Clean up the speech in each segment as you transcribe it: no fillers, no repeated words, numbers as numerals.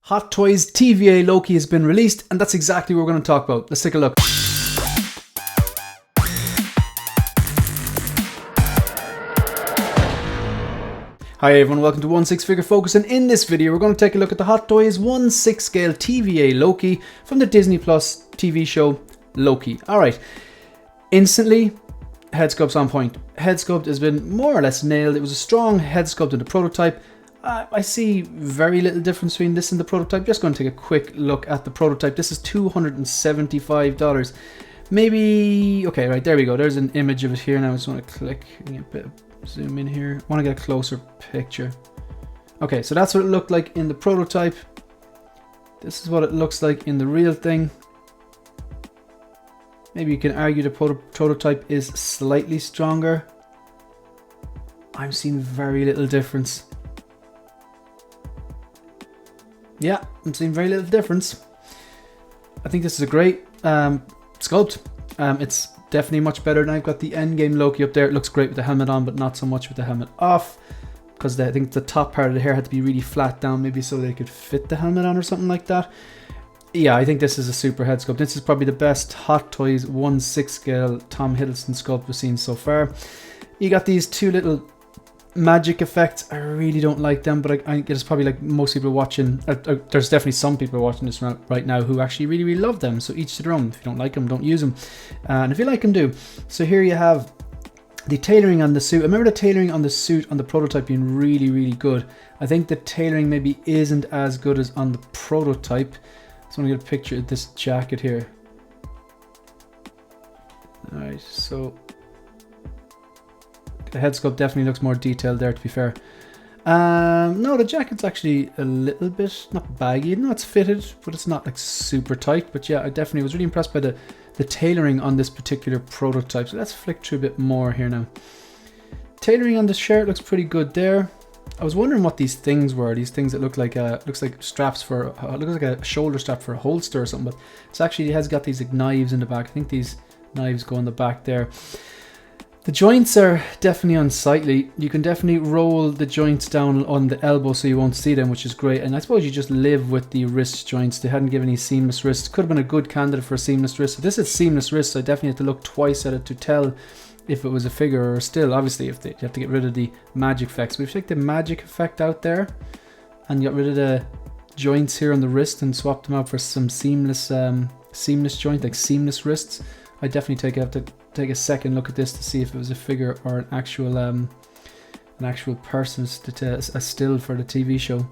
Hot Toys TVA Loki has been released, and that's exactly what we're going to talk about. Let's take a look. Hi everyone, welcome to 1/6 Figure Focus, and in this video we're going to take a look at the Hot Toys 1/6 scale TVA Loki from the Disney Plus TV show Loki. Alright, instantly head sculpt's on point. Head sculpt has been more or less nailed. It was a strong head sculpt in the prototype. I see very little difference between this and the prototype. Just going to take a quick look at the prototype. This is $275. Maybe, okay, right, there we go. There's an image of it here. Now I just want to click and get a bit of zoom in here. I want to get a closer picture. Okay, so that's what it looked like in the prototype. This is what it looks like in the real thing. Maybe you can argue the prototype is slightly stronger. I'm seeing very little difference. Yeah, I'm seeing very little difference. I think this is a great sculpt. It's definitely much better than I've got the endgame Loki up there. It looks great with the helmet on, but not so much with the helmet off. Because I think the top part of the hair had to be really flat down, maybe so they could fit the helmet on or something like that. Yeah, I think this is a super head sculpt. This is probably the best Hot Toys 1/6 scale Tom Hiddleston sculpt we've seen so far. You got these two little magic effects. I really don't like them, but I guess probably like most people watching. There's definitely some people watching this right now who actually really love them. So each to their own. If you don't like them, don't use them. And if you like them, do. So here you have the tailoring on the suit. I remember the tailoring on the suit on the prototype being really good. I think the tailoring maybe isn't as good as on the prototype. So I want to get a picture of this jacket here. Alright, so the head sculpt definitely looks more detailed there, to be fair. No, the jacket's actually a little bit, not baggy. No, it's fitted, but it's not like super tight. But yeah, I definitely was really impressed by the tailoring on this particular prototype. So let's flick through a bit more here now. Tailoring on the shirt looks pretty good there. I was wondering what these things were. These things that look like straps for, looks like a shoulder strap for a holster or something. But it's actually, it has got these like knives in the back. I think these knives go in the back there. The joints are definitely unsightly. You can definitely roll the joints down on the elbow so you won't see them, which is great. And I suppose you just live with the wrist joints. They hadn't given any seamless wrists. Could have been a good candidate for a seamless wrist. If this is seamless wrists, I definitely have to look twice at it to tell if it was a figure or a still. Obviously, you have to get rid of the magic effects. But if you take the magic effect out there and get rid of the joints here on the wrist and swap them out for some seamless joint, like seamless wrists, I definitely have to take a second look at this to see if it was a figure or an actual person, a still for the TV show.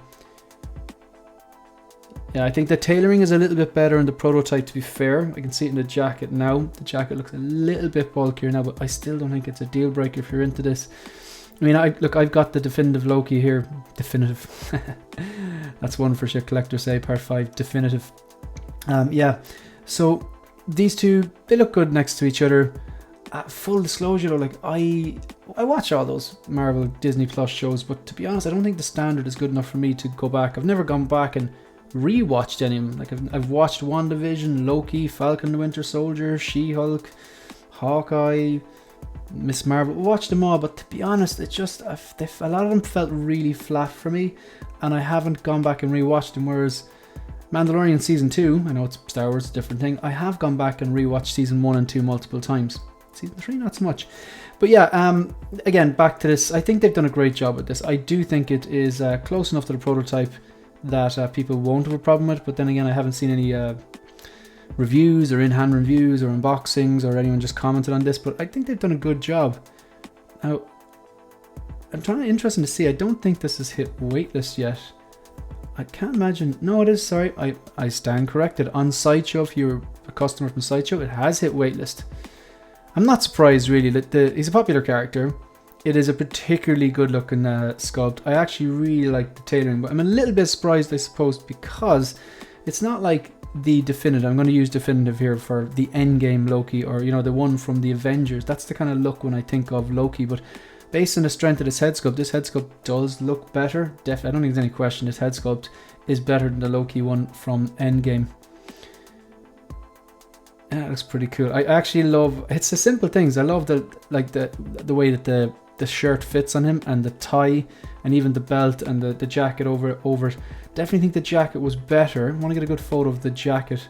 Yeah, I think the tailoring is a little bit better in the prototype, to be fair. I can see it in the jacket now. The jacket looks a little bit bulkier now, but I still don't think it's a deal breaker if you're into this. I mean, I've got the definitive Loki here. Definitive. That's one for shit collectors say, part 5, definitive. Yeah, so these two, they look good next to each other. Full disclosure though, like I watch all those Marvel Disney Plus shows, but to be honest, I don't think the standard is good enough for me to go back. I've never gone back and rewatched any of them. Like I've watched WandaVision, Loki, Falcon the Winter Soldier, She-Hulk, Hawkeye, Miss Marvel. Watched them all, but to be honest, it's just a lot of them felt really flat for me, and I haven't gone back and rewatched them. Whereas Mandalorian season 2, I know it's Star Wars, a different thing. I have gone back and rewatched season 1 and 2 multiple times. Season 3, not so much. But yeah, again, back to this. I think they've done a great job with this. I do think it is close enough to the prototype that people won't have a problem with. But then again, I haven't seen any reviews or in-hand reviews or unboxings or anyone just commented on this. But I think they've done a good job. Now, I'm interested to see. I don't think this has hit waitlist yet. I can't imagine. No, it is. Sorry, I stand corrected. On Sideshow, if you're a customer from Sideshow, it has hit waitlist. I'm not surprised really that he's a popular character. It is a particularly good looking sculpt. I actually really like the tailoring, but I'm a little bit surprised, I suppose, because it's not like the definitive. I'm going to use definitive here for the endgame Loki, or you know, the one from the Avengers. That's the kind of look when I think of Loki, but based on the strength of this head sculpt does look better. I don't think there's any question this head sculpt is better than the Loki one from Endgame. Yeah, it looks pretty cool. I actually love, it's the simple things. I love the way that the the shirt fits on him, and the tie, and even the belt and the jacket over it. Definitely think the jacket was better. I want to get a good photo of the jacket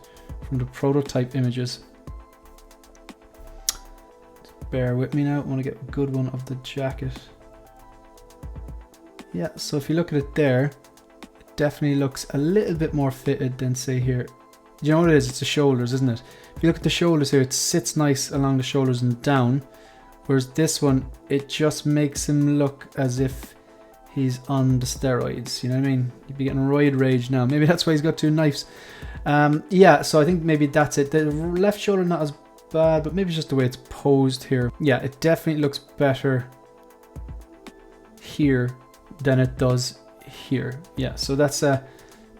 from the prototype images. Just bear with me now. I want to get a good one of the jacket. Yeah, so if you look at it there, it definitely looks a little bit more fitted than say here. You know what it is? It's the shoulders, isn't it? If you look at the shoulders here, it sits nice along the shoulders and down. Whereas this one, it just makes him look as if he's on the steroids. You know what I mean? You'd be getting roid rage now. Maybe that's why he's got two knives. Yeah, so I think maybe that's it. The left shoulder not as bad, but maybe it's just the way it's posed here. Yeah, it definitely looks better here than it does here. Yeah, so that's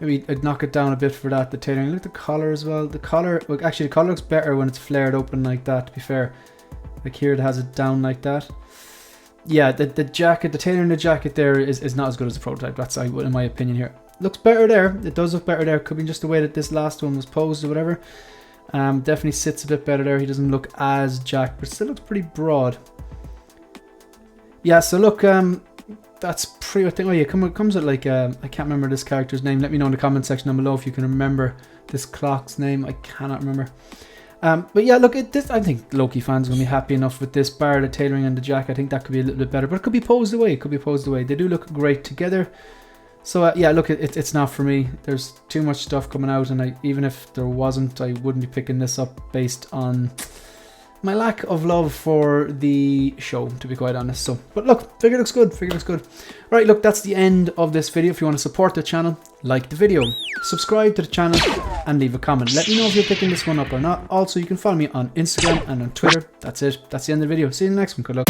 maybe I'd knock it down a bit for that. The tailoring. Look at the collar as well. The collar, well, actually the collar looks better when it's flared open like that, to be fair. Like here it has it down like that. Yeah, the jacket, the tailoring the jacket there is not as good as the prototype. That's in my opinion here. Looks better there. It does look better there. Could be just the way that this last one was posed or whatever. Definitely sits a bit better there. He doesn't look as jacked, but still looks pretty broad. Yeah, so look, that's pretty much thing. Oh yeah, comes with like I can't remember this character's name. Let me know in the comment section down below if you can remember this clock's name. I cannot remember. But yeah, look at this. I think Loki fans are gonna be happy enough with this, bar the tailoring and the jacket. I think that could be a little bit better, but it could be posed away. It could be posed away. They do look great together. So yeah, look, it's not for me. There's too much stuff coming out, and even if there wasn't, I wouldn't be picking this up based on my lack of love for the show, to be quite honest. So, but look, figure looks good. Figure looks good. Right, look, that's the end of this video. If you want to support the channel, like the video, subscribe to the channel, and leave a comment. Let me know if you're picking this one up or not. Also, you can follow me on Instagram and on Twitter. That's it. That's the end of the video. See you in the next one. Good luck.